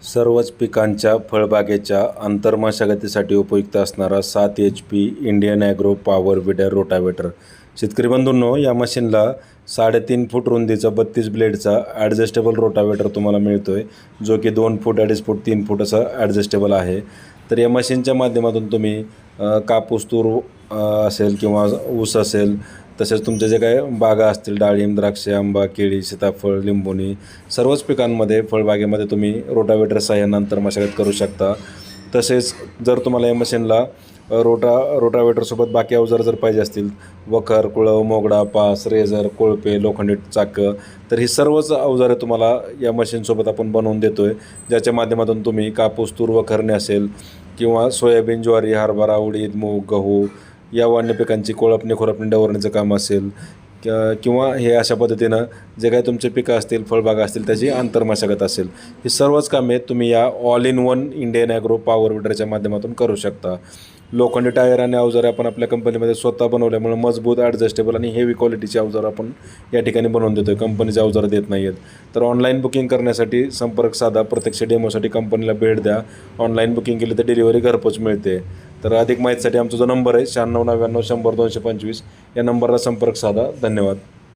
सर्वच पिकांच्या फळबागेच्या आंतरमशागतीसाठी उपयुक्त असणारा 7 HP Indian agro power weeder rotavator. शेतकरी बंधूंनो, या मशीनला 3.5 फूट रुंदीचा 32 ब्लेडचा ॲडजस्टेबल रोटावेटर तुम्हाला मिळतो आहे, जो की 2 फूट, 2.5 फूट, 3 फूट असा ॲडजस्टेबल आहे. तर या मशीनच्या माध्यमातून तुम्ही कापूस, तूर असेल किंवा ऊस असेल, तसेच तुमच्या जे काही बागा असतील, डाळिंब, द्राक्षे, आंबा, केळी, सीताफळ, लिंबोणी, सर्वच पिकांमध्ये फळबागेमध्ये तुम्ही रोटावेटर सहाय्याने आंतरमशागत करू शकता. तसेच जर तुम्हाला या मशीनला रोटावेटरसोबत बाकी अवजार जर पाहिजे असतील, वखर, कुळव, मोगडा, पास, रेझर, कोळपे, लोखंडी चाकं, तर ही सर्वच अवजारे तुम्हाला या मशीनसोबत आपण बनवून देतो आहे, ज्याच्या माध्यमातून तुम्ही कापूस, तूर वखरणे असेल किंवा सोयाबीन, ज्वारी, हरभरा, उडीद, मूग, गहू या अन्य पिकांची कोळपणी, खुरपणी, डवरण्याचं काम असेल किंवा हे अशा पद्धतीनं जे काही तुमचे पिकं असतील, फळबागा असतील, त्याची आंतरमशागत असेल, ही सर्वच कामे तुम्ही या all in one Indian agro power विडरच्या माध्यमातून करू शकता. लोखंडी टायर आणि अवजारे आपण आपल्या कंपनीमध्ये स्वतः बनवल्यामुळे मजबूत, ॲडजस्टेबल आणि हेवी क्वालिटीचे अवजार आपण या ठिकाणी बनवून देतो आहे. कंपनीचे अवजार देत नाही आहेत. तर ऑनलाईन बुकिंग करण्यासाठी संपर्क साधा. प्रत्यक्ष डेमोसाठी कंपनीला भेट द्या. ऑनलाईन बुकिंग केली तर डिलिव्हरी घरपोच मिळते. तर अधिक माहितीसाठी आमचा जो नंबर आहे 96 99 100 225 या नंबरला संपर्क साधा. धन्यवाद.